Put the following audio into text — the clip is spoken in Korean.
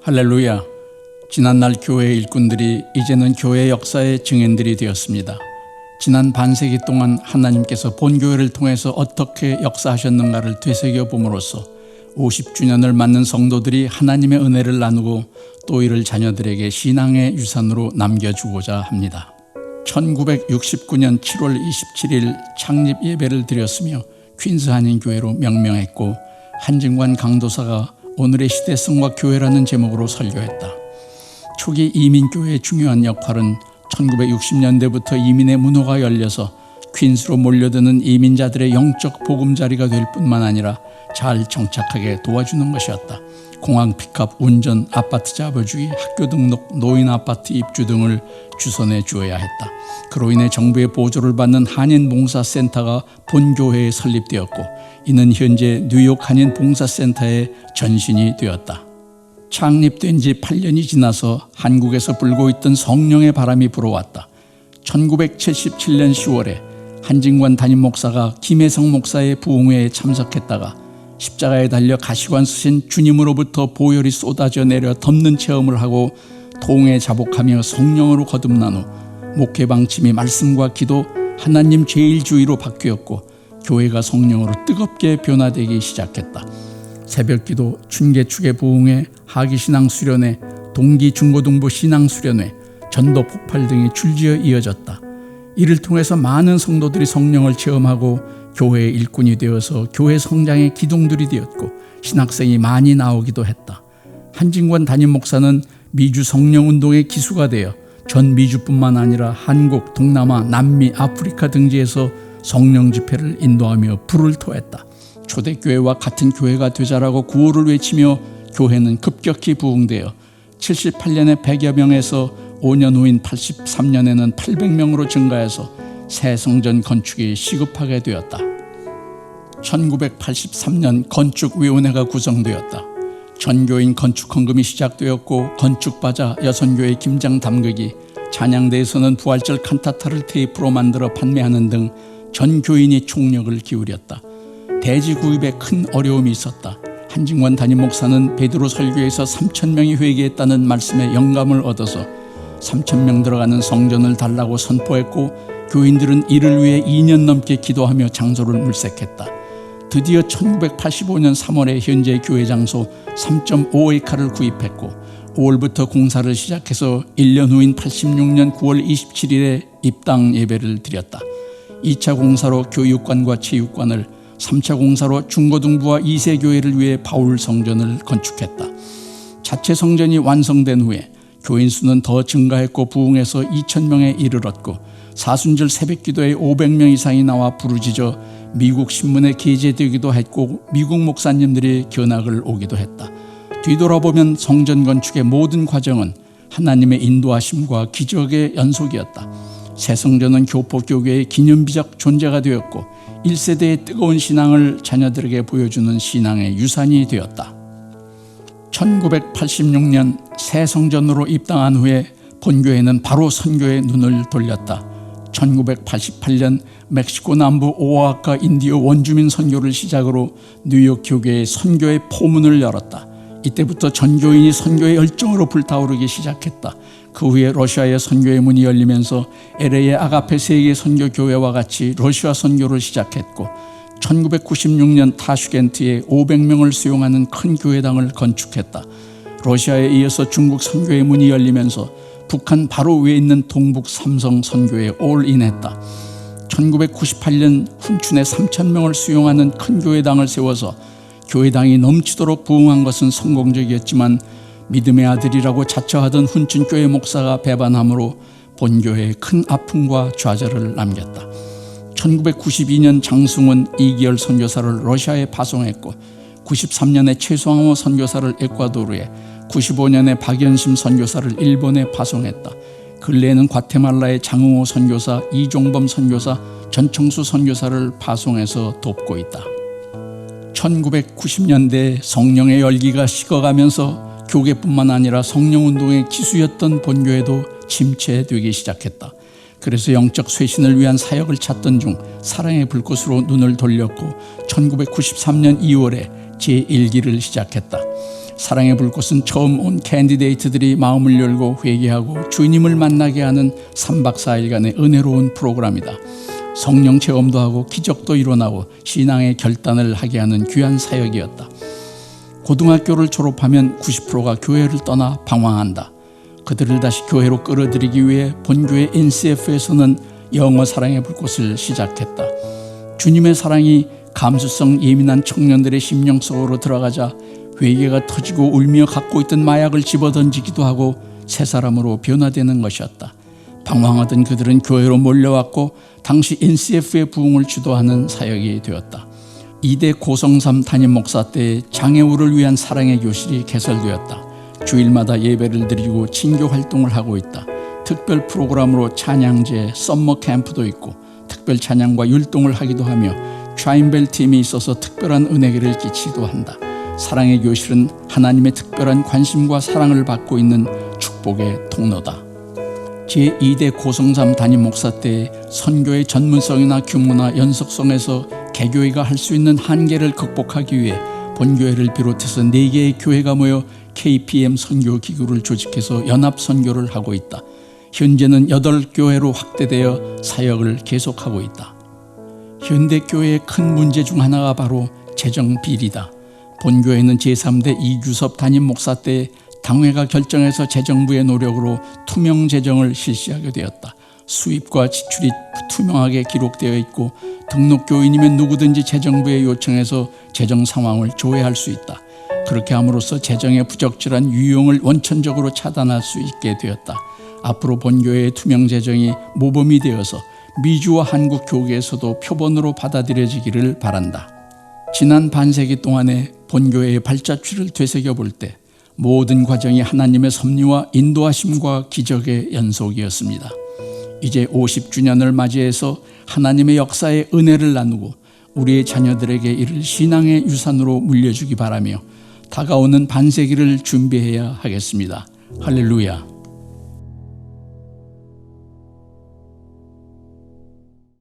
할렐루야. 지난날 교회 일꾼들이 이제는 교회 역사의 증인들이 되었습니다. 지난 반세기 동안 하나님께서 본교회를 통해서 어떻게 역사하셨는가를 되새겨봄으로써 50주년을 맞는 성도들이 하나님의 은혜를 나누고 또 이를 자녀들에게 신앙의 유산으로 남겨주고자 합니다. 1969년 7월 27일 창립 예배를 드렸으며 퀸스 한인교회로 명명했고, 한진관 강도사가 오늘의 시대성과 교회라는 제목으로 설교했다. 초기 이민교회의 중요한 역할은 1960년대부터 이민의 문호가 열려서 퀸스로 몰려드는 이민자들의 영적 보금자리가 될 뿐만 아니라 잘 정착하게 도와주는 것이었다. 공항 픽업, 운전, 아파트 잡아주기, 학교 등록, 노인 아파트 입주 등을 주선해 주어야 했다. 그로 인해 정부의 보조를 받는 한인봉사센터가 본교회에 설립되었고, 이는 현재 뉴욕 한인봉사센터의 전신이 되었다. 창립된 지 8년이 지나서 한국에서 불고 있던 성령의 바람이 불어왔다. 1977년 10월에 한진관 담임 목사가 김혜성 목사의 부흥회에 참석했다가 십자가에 달려 가시관 쓰신 주님으로부터 보혈이 쏟아져 내려 덮는 체험을 하고 통에 자복하며 성령으로 거듭난 후 목회 방침이 말씀과 기도, 하나님 제일주의로 바뀌었고 교회가 성령으로 뜨겁게 변화되기 시작했다. 새벽기도, 춘계축의 부흥회, 하기신앙 수련회, 동기 중고등부 신앙 수련회, 전도 폭발 등이 줄지어 이어졌다. 이를 통해서 많은 성도들이 성령을 체험하고 교회의 일꾼이 되어서 교회 성장의 기둥들이 되었고 신학생이 많이 나오기도 했다. 한진관 담임 목사는 미주 성령운동의 기수가 되어 전 미주뿐만 아니라 한국, 동남아, 남미, 아프리카 등지에서 성령 집회를 인도하며 불을 토했다. 초대교회와 같은 교회가 되자라고 구호를 외치며 교회는 급격히 부흥되어 78년에 100여 명에서 5년 후인 83년에는 800명으로 증가해서 새 성전 건축이 시급하게 되었다. 1983년 건축위원회가 구성되었다. 전교인 건축 헌금이 시작되었고 건축바자, 여선교회 김장 담그기, 찬양대에서는 부활절 칸타타를 테이프로 만들어 판매하는 등 전 교인이 총력을 기울였다. 대지 구입에 큰 어려움이 있었다. 한진관 담임 목사는 베드로 설교에서 3,000명이 회개했다는 말씀에 영감을 얻어서 3,000명 들어가는 성전을 달라고 선포했고, 교인들은 이를 위해 2년 넘게 기도하며 장소를 물색했다. 드디어 1985년 3월에 현재 교회 장소 3.5에이카를 구입했고 5월부터 공사를 시작해서 1년 후인 86년 9월 27일에 입당 예배를 드렸다. 2차 공사로 교육관과 체육관을, 3차 공사로 중고등부와 2세 교회를 위해 바울 성전을 건축했다. 자체 성전이 완성된 후에 교인 수는 더 증가했고 부흥해서 2,000명에 이르렀고 사순절 새벽기도에 500명 이상이 나와 부르짖어 미국 신문에 게재되기도 했고 미국 목사님들이 견학을 오기도 했다. 뒤돌아보면 성전 건축의 모든 과정은 하나님의 인도하심과 기적의 연속이었다. 새 성전은 교포교계의 기념비적 존재가 되었고 1세대의 뜨거운 신앙을 자녀들에게 보여주는 신앙의 유산이 되었다. 1986년 새 성전으로 입당한 후에 본교회는 바로 선교에 눈을 돌렸다. 1988년 멕시코 남부 오아하카 인디오 원주민 선교를 시작으로 뉴욕 교계의 선교의 포문을 열었다. 이때부터 전교인이 선교의 열정으로 불타오르기 시작했다. 그 후에 러시아의 선교의 문이 열리면서 LA의 아가페 세계 선교교회와 같이 러시아 선교를 시작했고 1996년 타슈겐트에 500명을 수용하는 큰 교회당을 건축했다. 러시아에 이어서 중국 선교의 문이 열리면서 북한 바로 위에 있는 동북 삼성 선교에 올인했다. 1998년 훈춘에 3,000명을 수용하는 큰 교회당을 세워서 교회당이 넘치도록 부흥한 것은 성공적이었지만 믿음의 아들이라고 자처하던 훈춘교회 목사가 배반함으로 본교회에 큰 아픔과 좌절을 남겼다. 1992년 장승훈, 이기열 선교사를 러시아에 파송했고 93년에 최수항호 선교사를 에콰도르에, 95년에 박연심 선교사를 일본에 파송했다. 근래에는 과테말라의 장흥호 선교사, 이종범 선교사, 전청수 선교사를 파송해서 돕고 있다. 1990년대 성령의 열기가 식어가면서 교계뿐만 아니라 성령운동의 기수였던 본교회도 침체되기 시작했다. 그래서 영적 쇄신을 위한 사역을 찾던 중 사랑의 불꽃으로 눈을 돌렸고 1993년 2월에 제1기를 시작했다. 사랑의 불꽃은 처음 온 캔디데이트들이 마음을 열고 회개하고 주님을 만나게 하는 3박 4일간의 은혜로운 프로그램이다. 성령 체험도 하고 기적도 일어나고 신앙의 결단을 하게 하는 귀한 사역이었다. 고등학교를 졸업하면 90%가 교회를 떠나 방황한다. 그들을 다시 교회로 끌어들이기 위해 본교회 NCF에서는 영어 사랑의 불꽃을 시작했다. 주님의 사랑이 감수성 예민한 청년들의 심령 속으로 들어가자 회개가 터지고 울며 갖고 있던 마약을 집어던지기도 하고 새 사람으로 변화되는 것이었다. 방황하던 그들은 교회로 몰려왔고 당시 NCF의 부흥을 주도하는 사역이 되었다. 2대 고성삼 담임 목사 때 장애우를 위한 사랑의 교실이 개설되었다. 주일마다 예배를 드리고 친교 활동을 하고 있다. 특별 프로그램으로 찬양제, 썸머 캠프도 있고 특별 찬양과 율동을 하기도 하며 트라임벨 팀이 있어서 특별한 은혜를 끼치기도 한다. 사랑의 교실은 하나님의 특별한 관심과 사랑을 받고 있는 축복의 통로다. 제2대 고성삼 담임 목사 때 선교의 전문성이나 규모나 연속성에서 개교회가 할 수 있는 한계를 극복하기 위해 본교회를 비롯해서 4개의 교회가 모여 KPM 선교기구를 조직해서 연합 선교를 하고 있다. 현재는 8교회로 확대되어 사역을 계속하고 있다. 현대교회의 큰 문제 중 하나가 바로 재정 비리다. 본교회는 제3대 이규섭 담임 목사 때 당회가 결정해서 재정부의 노력으로 투명 재정을 실시하게 되었다. 수입과 지출이 투명하게 기록되어 있고 등록 교인이면 누구든지 재정부에 요청해서 재정 상황을 조회할 수 있다. 그렇게 함으로써 재정의 부적절한 유용을 원천적으로 차단할 수 있게 되었다. 앞으로 본교회의 투명 재정이 모범이 되어서 미주와 한국 교계에서도 표본으로 받아들여지기를 바란다. 지난 반세기 동안의 본교회의 발자취를 되새겨볼 때 모든 과정이 하나님의 섭리와 인도하심과 기적의 연속이었습니다. 이제 50주년을 맞이해서 하나님의 역사의 은혜를 나누고 우리의 자녀들에게 이를 신앙의 유산으로 물려주기 바라며 다가오는 반세기를 준비해야 하겠습니다. 할렐루야.